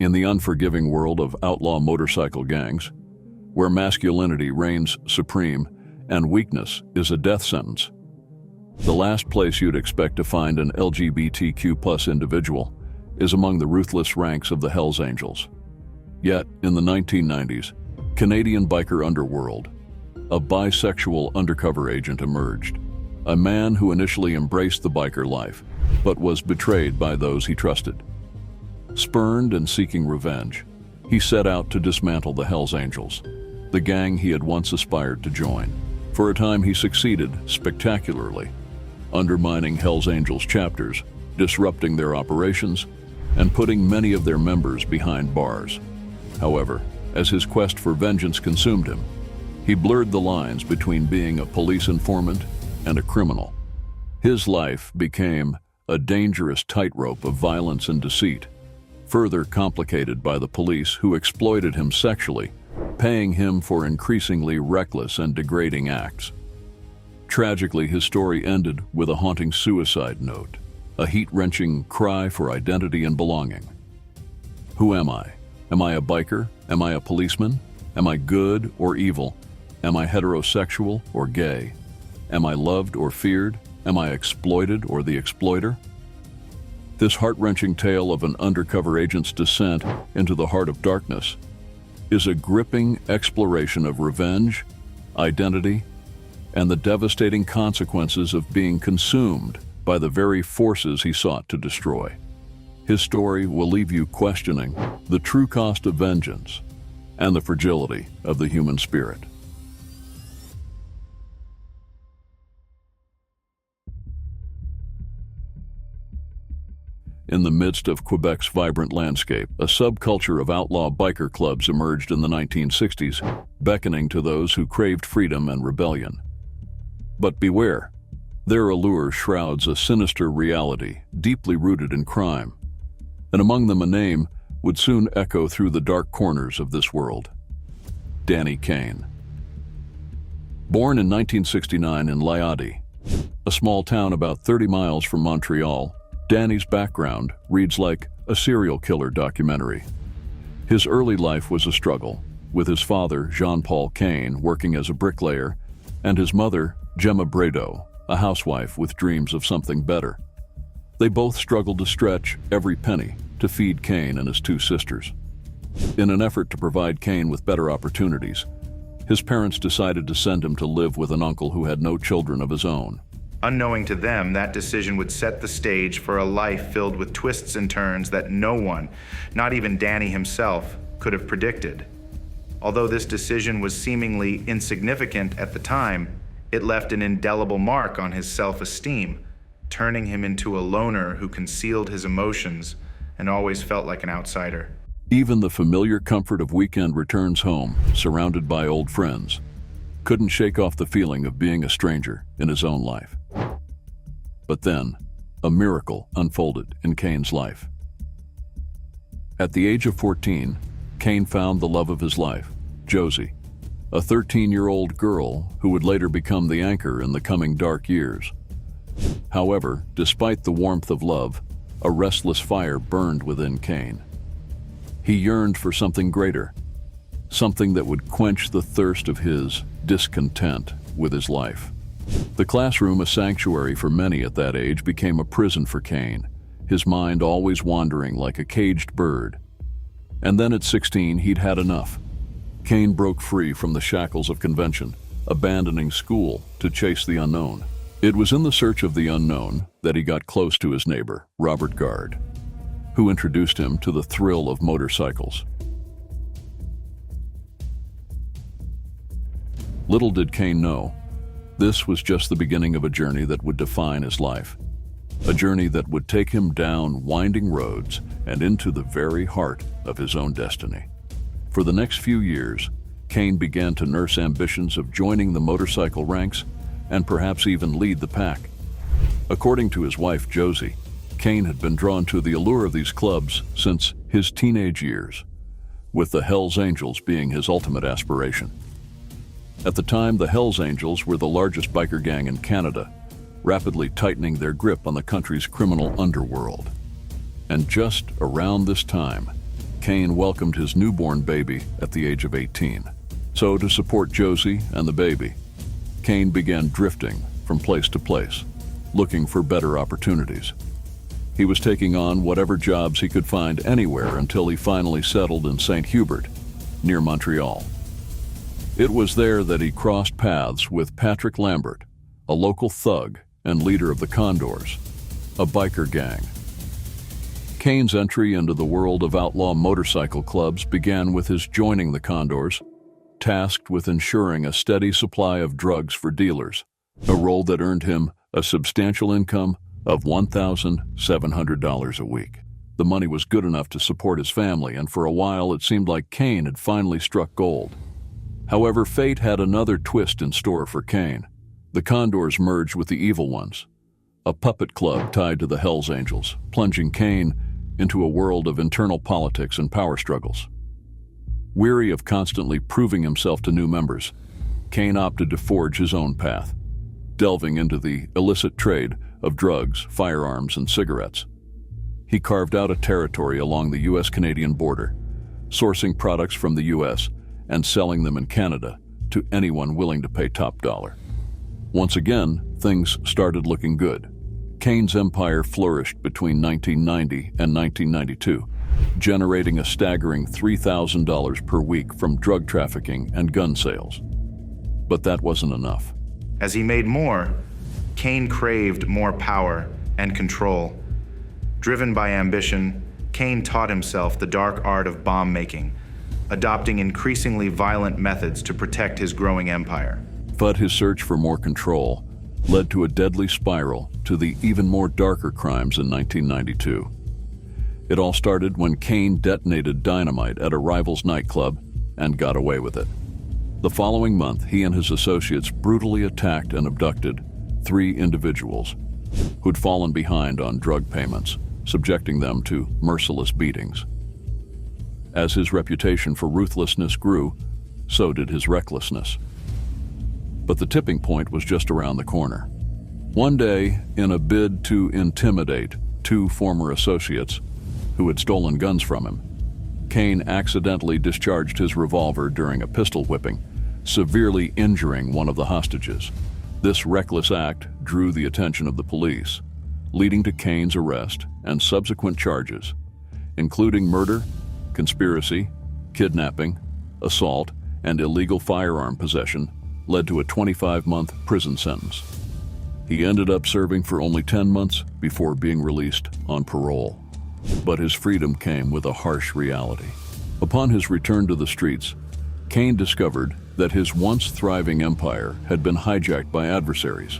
In the unforgiving world of outlaw motorcycle gangs, where masculinity reigns supreme and weakness is a death sentence, the last place you'd expect to find an LGBTQ+ individual is among the ruthless ranks of the Hells Angels. Yet, in the 1990s, Canadian biker underworld, a bisexual undercover agent emerged. A man who initially embraced the biker life, but was betrayed by those he trusted. Spurned and seeking revenge, he set out to dismantle the Hells Angels, the gang he had once aspired to join. For a time he succeeded spectacularly, undermining Hells Angels chapters, disrupting their operations, and putting many of their members behind bars. However, as his quest for vengeance consumed him, he blurred the lines between being a police informant and a criminal. His life became a dangerous tightrope of violence and deceit, further complicated by the police who exploited him sexually, paying him for increasingly reckless and degrading acts. Tragically, his story ended with a haunting suicide note, a heat-wrenching cry for identity and belonging. Who am I? Am I a biker? Am I a policeman? Am I good or evil? Am I heterosexual or gay? Am I loved or feared? Am I exploited or the exploiter? This heart-wrenching tale of an undercover agent's descent into the heart of darkness is a gripping exploration of revenge, identity, and the devastating consequences of being consumed by the very forces he sought to destroy. His story will leave you questioning the true cost of vengeance and the fragility of the human spirit. In the midst of Quebec's vibrant landscape, a subculture of outlaw biker clubs emerged in the 1960s, beckoning to those who craved freedom and rebellion. But beware, their allure shrouds a sinister reality deeply rooted in crime, and among them a name would soon echo through the dark corners of this world: Dany Kane. Born in 1969 in Liadi, a small town about 30 miles from Montreal, Dany's background reads like a serial killer documentary. His early life was a struggle, with his father, Jean-Paul Kane, working as a bricklayer, and his mother, Gemma Bredo, a housewife with dreams of something better. They both struggled to stretch every penny to feed Kane and his two sisters. In an effort to provide Kane with better opportunities, his parents decided to send him to live with an uncle who had no children of his own. Unknowing to them, that decision would set the stage for a life filled with twists and turns that no one, not even Dany himself, could have predicted. Although this decision was seemingly insignificant at the time, it left an indelible mark on his self-esteem, turning him into a loner who concealed his emotions and always felt like an outsider. Even the familiar comfort of weekend returns home, surrounded by old friends, couldn't shake off the feeling of being a stranger in his own life. But then, a miracle unfolded in Kane's life. At the age of 14, Kane found the love of his life, Josie, a 13-year-old girl who would later become the anchor in the coming dark years. However, despite the warmth of love, a restless fire burned within Kane. He yearned for something greater, something that would quench the thirst of his discontent with his life. The classroom, a sanctuary for many at that age, became a prison for Kane, his mind always wandering like a caged bird. And then at 16, he'd had enough. Kane broke free from the shackles of convention, abandoning school to chase the unknown. It was in the search of the unknown that he got close to his neighbor, Robert Guard, who introduced him to the thrill of motorcycles. Little did Kane know, this was just the beginning of a journey that would define his life. A journey that would take him down winding roads and into the very heart of his own destiny. For the next few years, Kane began to nurse ambitions of joining the motorcycle ranks and perhaps even lead the pack. According to his wife, Josie, Kane had been drawn to the allure of these clubs since his teenage years, with the Hells Angels being his ultimate aspiration. At the time, the Hells Angels were the largest biker gang in Canada, rapidly tightening their grip on the country's criminal underworld. And just around this time, Kane welcomed his newborn baby at the age of 18. So, to support Josie and the baby, Kane began drifting from place to place, looking for better opportunities. He was taking on whatever jobs he could find anywhere until he finally settled in St. Hubert, near Montreal. It was there that he crossed paths with Patrick Lambert, a local thug and leader of the Condors, a biker gang. Kane's entry into the world of outlaw motorcycle clubs began with his joining the Condors, tasked with ensuring a steady supply of drugs for dealers, a role that earned him a substantial income of $1,700 a week. The money was good enough to support his family, and for a while it seemed like Kane had finally struck gold. However, fate had another twist in store for Kane. The Condors merged with the Evil Ones, a puppet club tied to the Hells Angels, plunging Kane into a world of internal politics and power struggles. Weary of constantly proving himself to new members, Kane opted to forge his own path, delving into the illicit trade of drugs, firearms, and cigarettes. He carved out a territory along the U.S.-Canadian border, sourcing products from the U.S. and selling them in Canada to anyone willing to pay top dollar. Once again, things started looking good. Kane's empire flourished between 1990 and 1992, generating a staggering $3,000 per week from drug trafficking and gun sales. But that wasn't enough. As he made more, Kane craved more power and control. Driven by ambition, Kane taught himself the dark art of bomb making, adopting increasingly violent methods to protect his growing empire. But his search for more control led to a deadly spiral to the even more darker crimes in 1992. It all started when Kane detonated dynamite at a rival's nightclub and got away with it. The following month, he and his associates brutally attacked and abducted 3 individuals who'd fallen behind on drug payments, subjecting them to merciless beatings. As his reputation for ruthlessness grew, so did his recklessness. But the tipping point was just around the corner. One day, in a bid to intimidate 2 former associates who had stolen guns from him, Kane accidentally discharged his revolver during a pistol whipping, severely injuring one of the hostages. This reckless act drew the attention of the police, leading to Kane's arrest and subsequent charges, including murder, conspiracy, kidnapping, assault, and illegal firearm possession, led to a 25-month prison sentence. He ended up serving for only 10 months before being released on parole. But his freedom came with a harsh reality. Upon his return to the streets, Kane discovered that his once thriving empire had been hijacked by adversaries.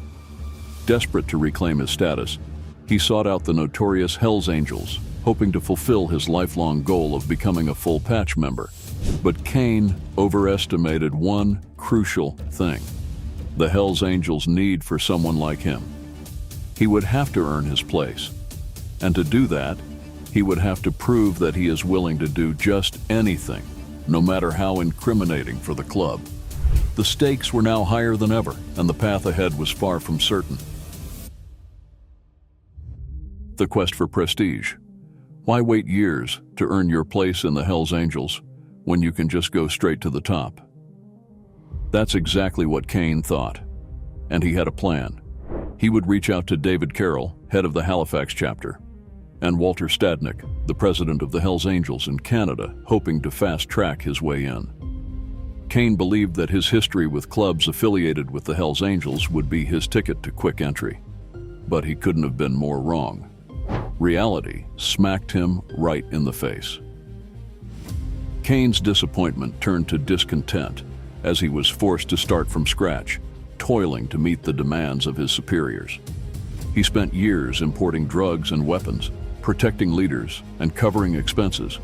Desperate to reclaim his status, he sought out the notorious Hells Angels, hoping to fulfill his lifelong goal of becoming a full patch member. But Kane overestimated one crucial thing: the Hells Angels' need for someone like him. He would have to earn his place, and to do that, he would have to prove that he is willing to do just anything, no matter how incriminating for the club. The stakes were now higher than ever, and the path ahead was far from certain. The quest for prestige. Why wait years to earn your place in the Hells Angels when you can just go straight to the top? That's exactly what Kane thought, and he had a plan. He would reach out to David Carroll, head of the Halifax chapter, and Walter Stadnick, the president of the Hells Angels in Canada, hoping to fast-track his way in. Kane believed that his history with clubs affiliated with the Hells Angels would be his ticket to quick entry. But he couldn't have been more wrong. Reality smacked him right in the face. Kane's disappointment turned to discontent as he was forced to start from scratch, toiling to meet the demands of his superiors. He spent years importing drugs and weapons, protecting leaders, and covering expenses,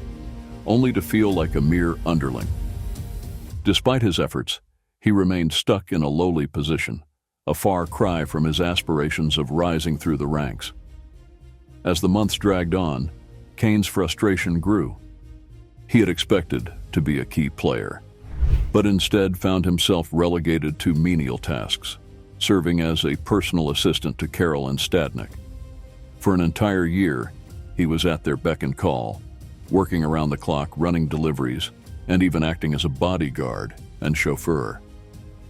only to feel like a mere underling. Despite his efforts, he remained stuck in a lowly position, a far cry from his aspirations of rising through the ranks. As the months dragged on, Kane's frustration grew. He had expected to be a key player, but instead found himself relegated to menial tasks, serving as a personal assistant to Carroll and Stadnick. For an entire year, he was at their beck and call, working around the clock, running deliveries, and even acting as a bodyguard and chauffeur.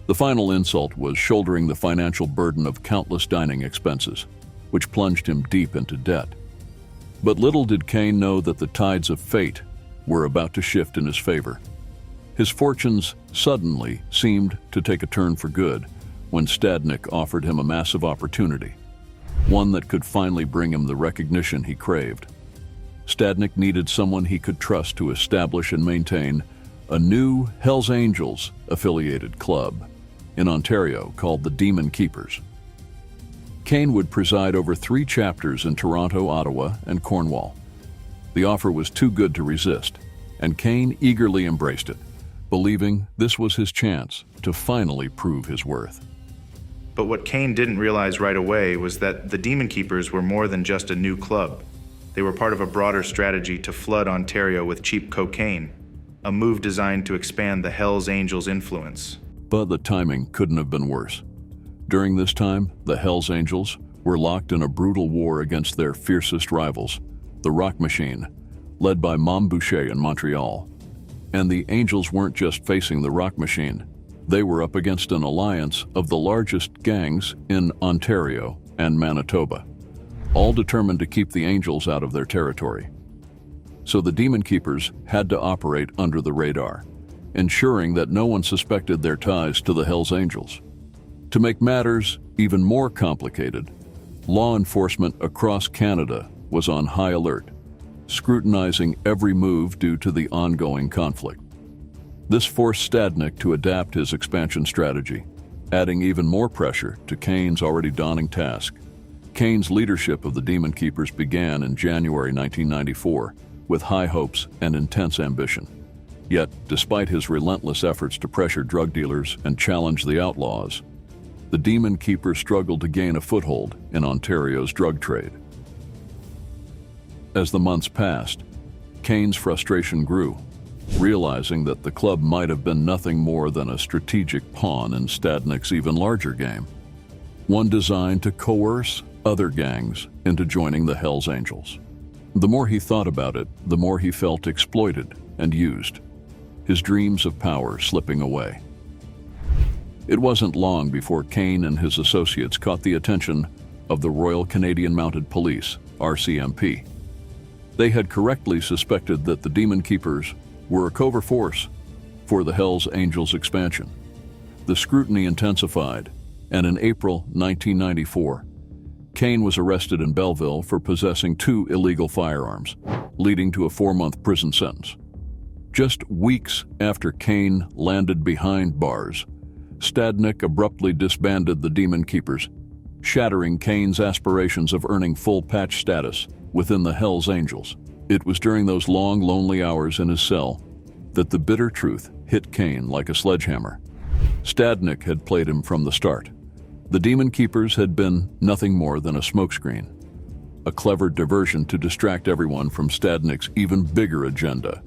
The final insult was shouldering the financial burden of countless dining expenses, which plunged him deep into debt. But little did Kane know that the tides of fate were about to shift in his favor. His fortunes suddenly seemed to take a turn for good when Stadnick offered him a massive opportunity, one that could finally bring him the recognition he craved. Stadnick needed someone he could trust to establish and maintain a new Hells Angels-affiliated club in Ontario called the Demon Keepers. Kane would preside over 3 chapters in Toronto, Ottawa, and Cornwall. The offer was too good to resist, and Kane eagerly embraced it, believing this was his chance to finally prove his worth. But what Kane didn't realize right away was that the Demon Keepers were more than just a new club. They were part of a broader strategy to flood Ontario with cheap cocaine, a move designed to expand the Hells Angels' influence. But the timing couldn't have been worse. During this time, the Hells Angels were locked in a brutal war against their fiercest rivals, the Rock Machine, led by Mom Boucher in Montreal. And the Angels weren't just facing the Rock Machine. They were up against an alliance of the largest gangs in Ontario and Manitoba, all determined to keep the Angels out of their territory. So the Demon Keepers had to operate under the radar, ensuring that no one suspected their ties to the Hells Angels. To make matters even more complicated, law enforcement across Canada was on high alert, scrutinizing every move due to the ongoing conflict. This forced Stadnick to adapt his expansion strategy, adding even more pressure to Kane's already daunting task. Kane's leadership of the Demon Keepers began in January 1994 with high hopes and intense ambition. Yet, despite his relentless efforts to pressure drug dealers and challenge the outlaws, the Demon Keepers struggled to gain a foothold in Ontario's drug trade. As the months passed, Kane's frustration grew, realizing that the club might have been nothing more than a strategic pawn in Stadnick's even larger game, one designed to coerce other gangs into joining the Hells Angels. The more he thought about it, the more he felt exploited and used, his dreams of power slipping away. It wasn't long before Kane and his associates caught the attention of the Royal Canadian Mounted Police, RCMP. They had correctly suspected that the Demon Keepers were a covert force for the Hells Angels expansion. The scrutiny intensified, and in April 1994, Kane was arrested in Belleville for possessing 2 illegal firearms, leading to a 4-month prison sentence. Just weeks after Kane landed behind bars, Stadnick abruptly disbanded the Demon Keepers, shattering Kane's aspirations of earning full patch status within the Hells Angels. It was during those long, lonely hours in his cell that the bitter truth hit Kane like a sledgehammer. Stadnick had played him from the start. The Demon Keepers had been nothing more than a smokescreen, a clever diversion to distract everyone from Stadnick's even bigger agenda.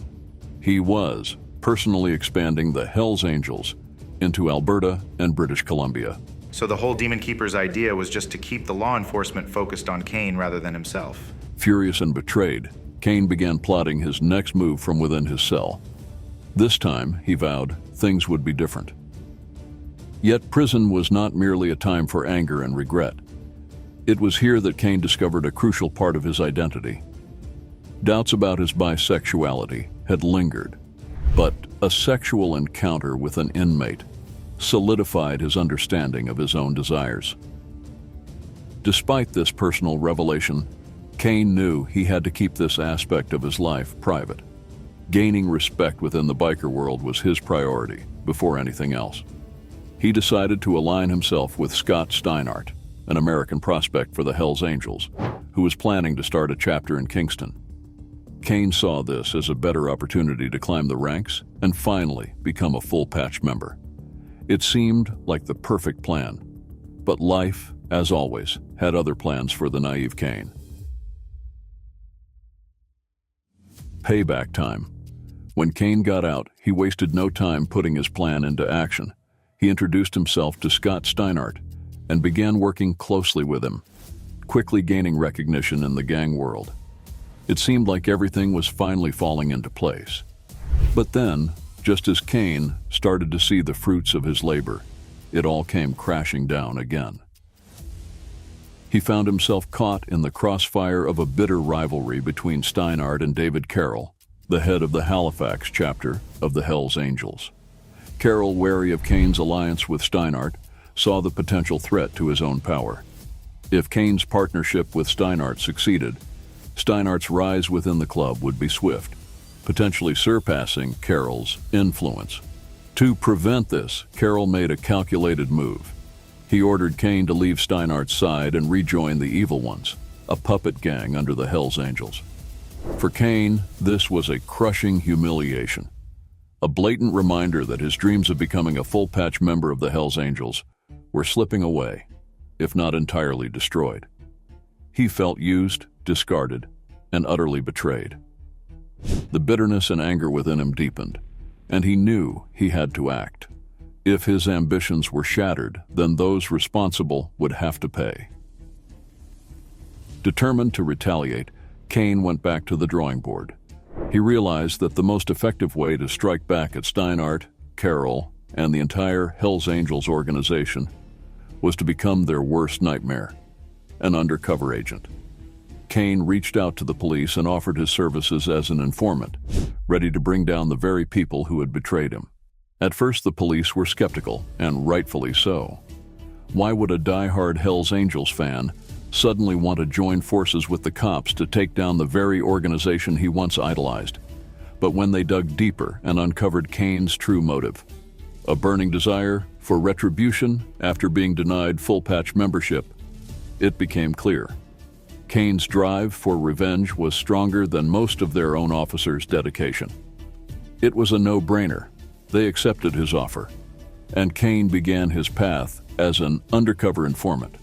He was personally expanding the Hells Angels into Alberta and British Columbia. So the whole Demon Keepers idea was just to keep the law enforcement focused on Kane rather than himself. Furious and betrayed, Kane began plotting his next move from within his cell. This time, he vowed, things would be different. Yet prison was not merely a time for anger and regret. It was here that Kane discovered a crucial part of his identity. Doubts about his bisexuality had lingered, but a sexual encounter with an inmate solidified his understanding of his own desires. Despite this personal revelation, Kane knew he had to keep this aspect of his life private. Gaining respect within the biker world was his priority before anything else. He decided to align himself with Scott Steinhardt, an American prospect for the Hells Angels, who was planning to start a chapter in Kingston. Kane saw this as a better opportunity to climb the ranks and finally become a full-patch member. It seemed like the perfect plan, but life, as always, had other plans for the naive Kane. Payback time. When Kane got out, he wasted no time putting his plan into action. He introduced himself to Scott Steinhardt and began working closely with him, quickly gaining recognition in the gang world. It seemed like everything was finally falling into place. But then, just as Kane started to see the fruits of his labor, it all came crashing down again. He found himself caught in the crossfire of a bitter rivalry between Steinhardt and David Carroll, the head of the Halifax chapter of the Hells Angels. Carroll, wary of Kane's alliance with Steinhardt, saw the potential threat to his own power. If Kane's partnership with Steinhardt succeeded, Steinhardt's rise within the club would be swift, potentially surpassing Carroll's influence. To prevent this, Carroll made a calculated move. He ordered Kane to leave Steinhardt's side and rejoin the Evil Ones, a puppet gang under the Hells Angels. For Kane, this was a crushing humiliation, a blatant reminder that his dreams of becoming a full-patch member of the Hells Angels were slipping away, if not entirely destroyed. He felt used, discarded, and utterly betrayed. The bitterness and anger within him deepened, and he knew he had to act. If his ambitions were shattered, then those responsible would have to pay. Determined to retaliate, Kane went back to the drawing board. He realized that the most effective way to strike back at Steinhardt, Carroll, and the entire Hells Angels organization was to become their worst nightmare, an undercover agent. Kane reached out to the police and offered his services as an informant, ready to bring down the very people who had betrayed him. At first, the police were skeptical, and rightfully so. Why would a die-hard Hells Angels fan suddenly want to join forces with the cops to take down the very organization he once idolized? But when they dug deeper and uncovered Kane's true motive, a burning desire for retribution after being denied full-patch membership, it became clear. Kane's drive for revenge was stronger than most of their own officers' dedication. It was a no-brainer. They accepted his offer, and Kane began his path as an undercover informant.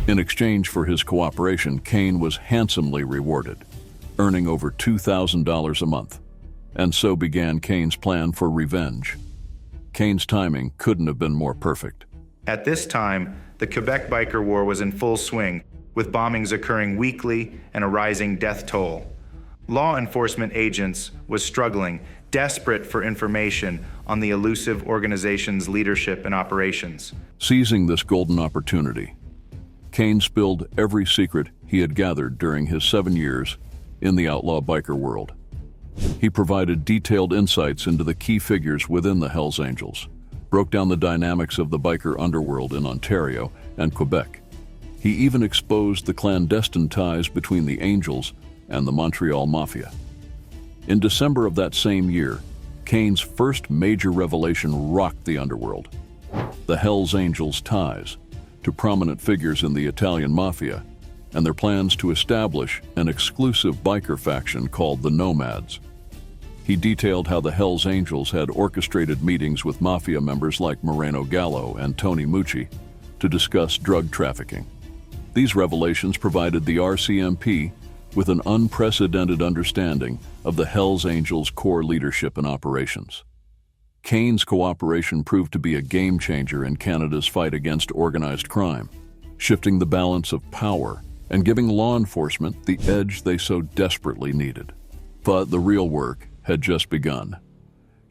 In exchange for his cooperation, Kane was handsomely rewarded, earning over $2,000 a month. And so began Kane's plan for revenge. Kane's timing couldn't have been more perfect. At this time, the Quebec biker war was in full swing, with bombings occurring weekly and a rising death toll. Law enforcement agents was struggling, desperate for information on the elusive organization's leadership and operations. Seizing this golden opportunity, Kane spilled every secret he had gathered during his 7 years in the outlaw biker world. He provided detailed insights into the key figures within the Hells Angels, broke down the dynamics of the biker underworld in Ontario and Quebec. He even exposed the clandestine ties between the Angels and the Montreal Mafia. In December of that same year, Kane's first major revelation rocked the underworld. The Hells Angels' ties to prominent figures in the Italian Mafia and their plans to establish an exclusive biker faction called the Nomads. He detailed how the Hells Angels had orchestrated meetings with Mafia members like Moreno Gallo and Tony Mucci to discuss drug trafficking. These revelations provided the RCMP with an unprecedented understanding of the Hells Angels' core leadership and operations. Kane's cooperation proved to be a game-changer in Canada's fight against organized crime, shifting the balance of power and giving law enforcement the edge they so desperately needed. But the real work had just begun.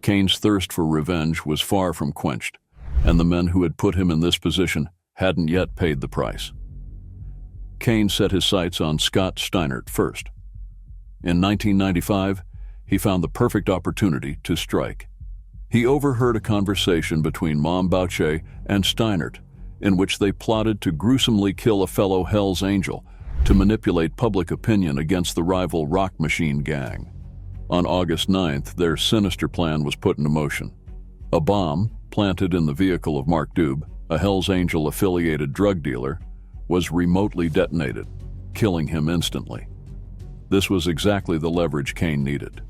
Kane's thirst for revenge was far from quenched, and the men who had put him in this position hadn't yet paid the price. Kane set his sights on Scott Steinhardt first. In 1995, he found the perfect opportunity to strike. He overheard a conversation between Butch and Steinhardt, in which they plotted to gruesomely kill a fellow Hells Angel to manipulate public opinion against the rival Rock Machine gang. On August 9th, their sinister plan was put into motion. A bomb, planted in the vehicle of Mark Dube, a Hells Angel-affiliated drug dealer, was remotely detonated, killing him instantly. This was exactly the leverage Kane needed.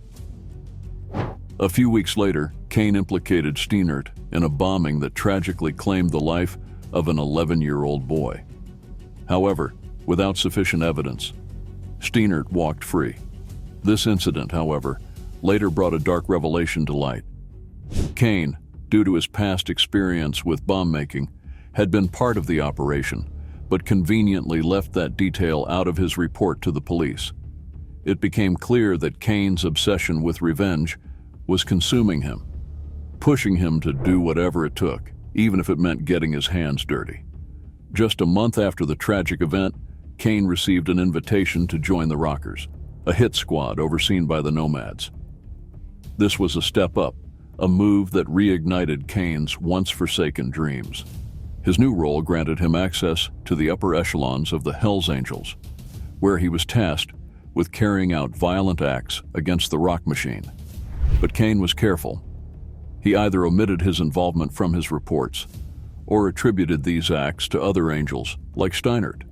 A few weeks later, Kane implicated Steinhardt in a bombing that tragically claimed the life of an 11-year-old boy. However, without sufficient evidence, Steinhardt walked free. This incident, however, later brought a dark revelation to light. Kane, due to his past experience with bomb-making, had been part of the operation, but conveniently left that detail out of his report to the police. it became clear that Kane's obsession with revenge was consuming him, pushing him to do whatever it took, even if it meant getting his hands dirty. Just a month after the tragic event, Kane received an invitation to join the Rockers, a hit squad overseen by the Nomads. This was a step up, a move that reignited Kane's once-forsaken dreams. His new role granted him access to the upper echelons of the Hells Angels, where he was tasked with carrying out violent acts against the Rock Machine. But Kane was careful. He either omitted his involvement from his reports or attributed these acts to other angels like Steinert.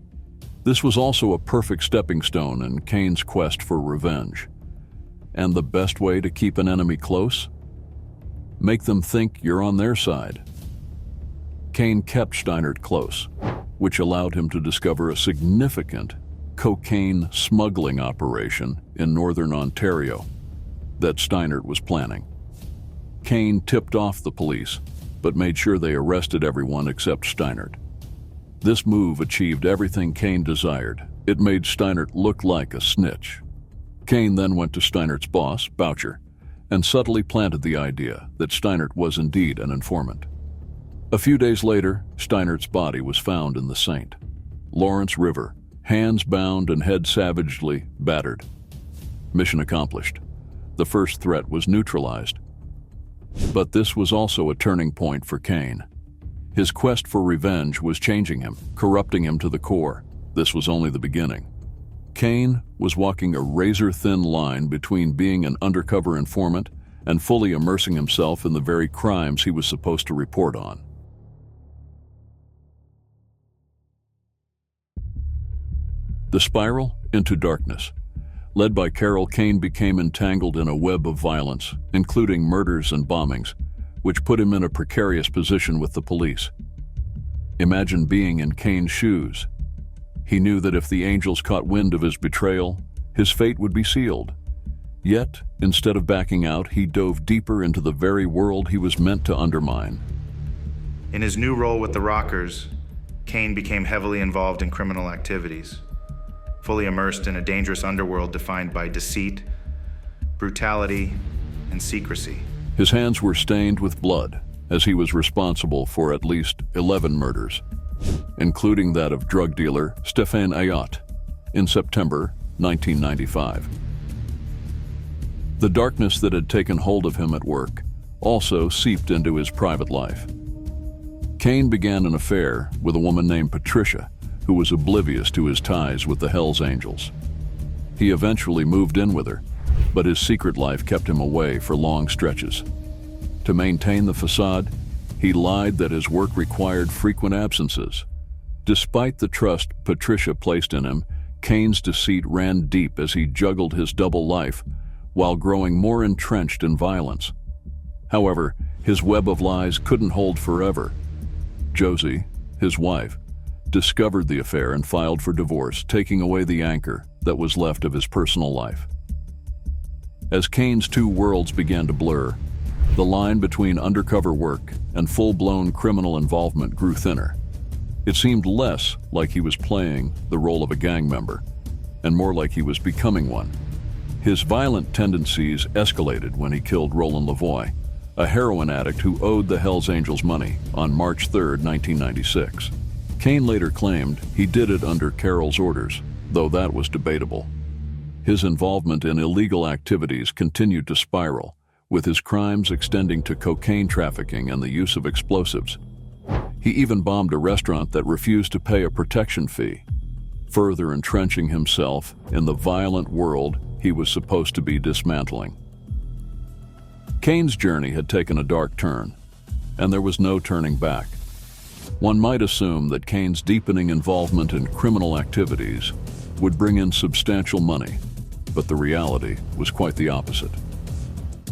This was also a perfect stepping stone in Kane's quest for revenge. And the best way to keep an enemy close? Make them think you're on their side. Kane kept Steinert close, which allowed him to discover a significant cocaine smuggling operation in northern Ontario that Steinert was planning. Kane tipped off the police, but made sure they arrested everyone except Steinert. This move achieved everything Kane desired. It made Steinert look like a snitch. Kane then went to Steinert's boss, Butch, and subtly planted the idea that Steinert was indeed an informant. A few days later, Steinert's body was found in the St. Lawrence River, hands bound and head savagely battered. Mission accomplished. The first threat was neutralized. But this was also a turning point for Kane. His quest for revenge was changing him, corrupting him to the core. This was only the beginning. Kane was walking a razor-thin line between being an undercover informant and fully immersing himself in the very crimes he was supposed to report on. The spiral into darkness. Led by Carol, Kane became entangled in a web of violence, including murders and bombings, which put him in a precarious position with the police. Imagine being in Kane's shoes. He knew that if the angels caught wind of his betrayal, his fate would be sealed. Yet, instead of backing out, he dove deeper into the very world he was meant to undermine. In his new role with the Rockers, Kane became heavily involved in criminal activities, fully immersed in a dangerous underworld defined by deceit, brutality, and secrecy. His hands were stained with blood, as he was responsible for at least 11 murders, including that of drug dealer Stéphane Ayotte in September 1995. The darkness that had taken hold of him at work also seeped into his private life. Kane began an affair with a woman named Patricia, who was oblivious to his ties with the Hells Angels. He eventually moved in with her, but his secret life kept him away for long stretches. To maintain the facade, he lied that his work required frequent absences. Despite the trust Patricia placed in him, Kane's deceit ran deep as he juggled his double life while growing more entrenched in violence. However, his web of lies couldn't hold forever. Josie, his wife, discovered the affair and filed for divorce, taking away the anchor that was left of his personal life. As Kane's two worlds began to blur, the line between undercover work and full-blown criminal involvement grew thinner. It seemed less like he was playing the role of a gang member, and more like he was becoming one. His violent tendencies escalated when he killed Roland Lavoie, a heroin addict who owed the Hells Angels money, on March 3, 1996. Kane later claimed he did it under Carol's orders, though that was debatable. His involvement in illegal activities continued to spiral, with his crimes extending to cocaine trafficking and the use of explosives. He even bombed a restaurant that refused to pay a protection fee, further entrenching himself in the violent world he was supposed to be dismantling. Kane's journey had taken a dark turn, and there was no turning back. One might assume that Kane's deepening involvement in criminal activities would bring in substantial money, but the reality was quite the opposite.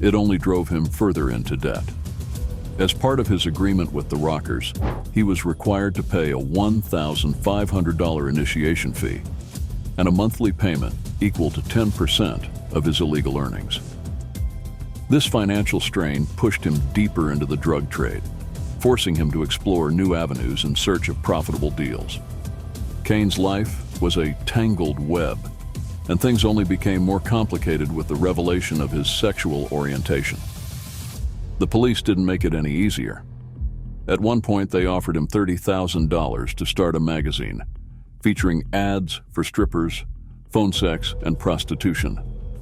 It only drove him further into debt. As part of his agreement with the Rockers, he was required to pay a $1,500 initiation fee and a monthly payment equal to 10% of his illegal earnings. This financial strain pushed him deeper into the drug trade, forcing him to explore new avenues in search of profitable deals. Kane's life was a tangled web, and things only became more complicated with the revelation of his sexual orientation. The police didn't make it any easier. At one point, they offered him $30,000 to start a magazine, featuring ads for strippers, phone sex, and prostitution,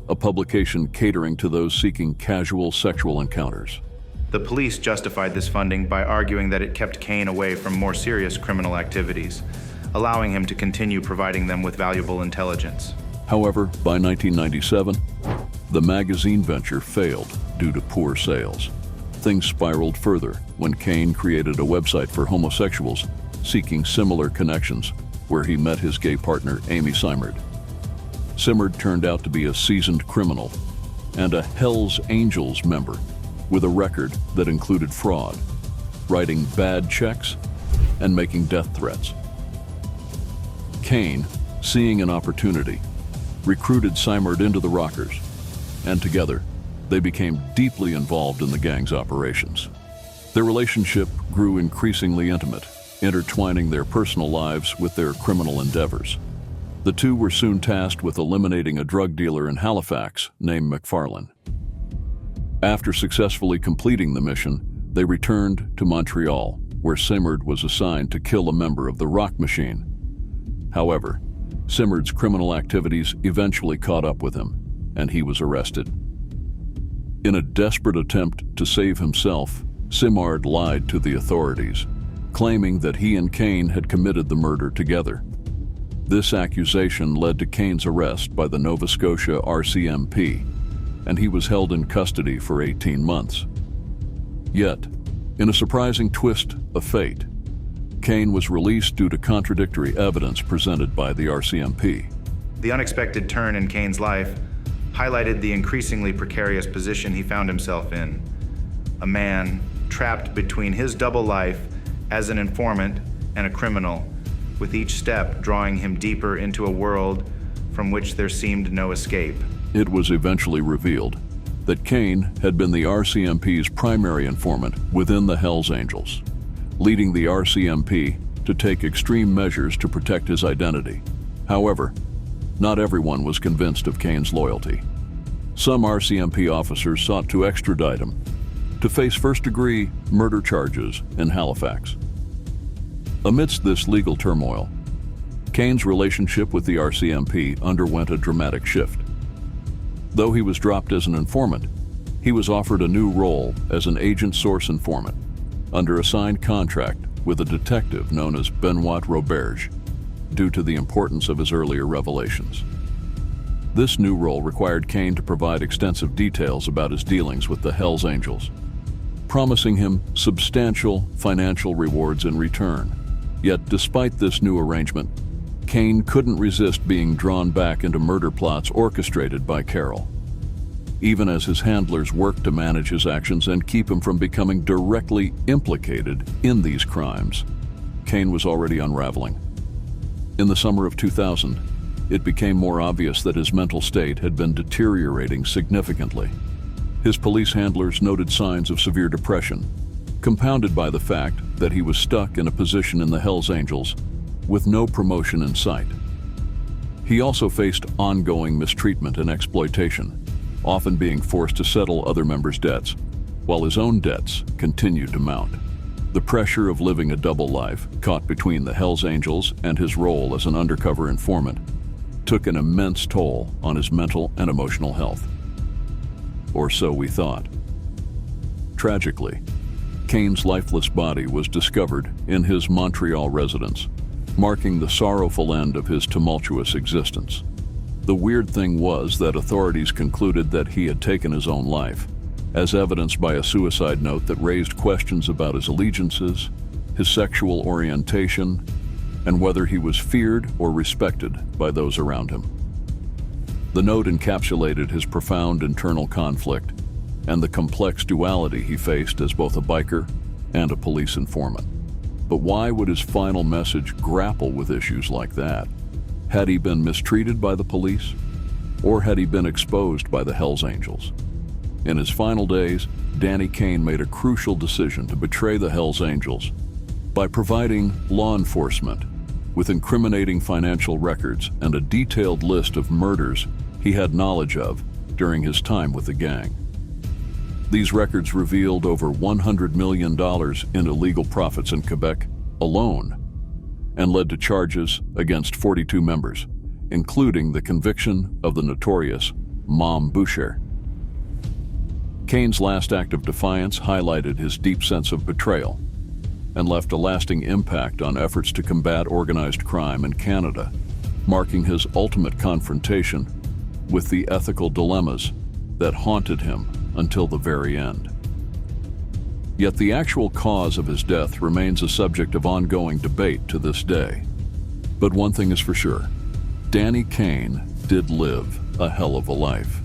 a publication catering to those seeking casual sexual encounters. The police justified this funding by arguing that it kept Kane away from more serious criminal activities, allowing him to continue providing them with valuable intelligence. However, by 1997, the magazine venture failed due to poor sales. Things spiraled further when Kane created a website for homosexuals seeking similar connections, where he met his gay partner, Amy Simard. Simard turned out to be a seasoned criminal and a Hells Angels member with a record that included fraud, writing bad checks, and making death threats. Kane, seeing an opportunity, recruited Simard into the Rockers, and together, they became deeply involved in the gang's operations. Their relationship grew increasingly intimate, intertwining their personal lives with their criminal endeavors. The two were soon tasked with eliminating a drug dealer in Halifax named McFarlane. After successfully completing the mission, they returned to Montreal, where Simard was assigned to kill a member of the Rock Machine. However, Simard's criminal activities eventually caught up with him, and he was arrested. In a desperate attempt to save himself, Simard lied to the authorities, claiming that he and Kane had committed the murder together. This accusation led to Kane's arrest by the Nova Scotia RCMP, and he was held in custody for 18 months. Yet, in a surprising twist of fate, Kane was released due to contradictory evidence presented by the RCMP. The unexpected turn in Kane's life highlighted the increasingly precarious position he found himself in. A man trapped between his double life as an informant and a criminal, with each step drawing him deeper into a world from which there seemed no escape. It was eventually revealed that Kane had been the RCMP's primary informant within the Hells Angels, leading the RCMP to take extreme measures to protect his identity. However, not everyone was convinced of Kane's loyalty. Some RCMP officers sought to extradite him to face first-degree murder charges in Halifax. Amidst this legal turmoil, Kane's relationship with the RCMP underwent a dramatic shift. Though he was dropped as an informant, he was offered a new role as an agent source informant under a signed contract with a detective known as Benoit Roberge, due to the importance of his earlier revelations. This new role required Kane to provide extensive details about his dealings with the Hells Angels, promising him substantial financial rewards in return. Yet, despite this new arrangement, Kane couldn't resist being drawn back into murder plots orchestrated by Carroll. Even as his handlers worked to manage his actions and keep him from becoming directly implicated in these crimes, Kane was already unraveling. In the summer of 2000, it became more obvious that his mental state had been deteriorating significantly. His police handlers noted signs of severe depression, compounded by the fact that he was stuck in a position in the Hells Angels with no promotion in sight. He also faced ongoing mistreatment and exploitation, often being forced to settle other members' debts, while his own debts continued to mount. The pressure of living a double life, caught between the Hells Angels and his role as an undercover informant, took an immense toll on his mental and emotional health. Or so we thought. Tragically, Kane's lifeless body was discovered in his Montreal residence, marking the sorrowful end of his tumultuous existence. The weird thing was that authorities concluded that he had taken his own life, as evidenced by a suicide note that raised questions about his allegiances, his sexual orientation, and whether he was feared or respected by those around him. The note encapsulated his profound internal conflict and the complex duality he faced as both a biker and a police informant. But why would his final message grapple with issues like that? Had he been mistreated by the police? Or had he been exposed by the Hells Angels? In his final days, Dany Kane made a crucial decision to betray the Hells Angels by providing law enforcement with incriminating financial records and a detailed list of murders he had knowledge of during his time with the gang. These records revealed over $100 million in illegal profits in Quebec alone, and led to charges against 42 members, including the conviction of the notorious Mom Boucher. Kane's last act of defiance highlighted his deep sense of betrayal and left a lasting impact on efforts to combat organized crime in Canada, marking his ultimate confrontation with the ethical dilemmas that haunted him until the very end. Yet the actual cause of his death remains a subject of ongoing debate to this day. But one thing is for sure, Dany Kane did live a hell of a life.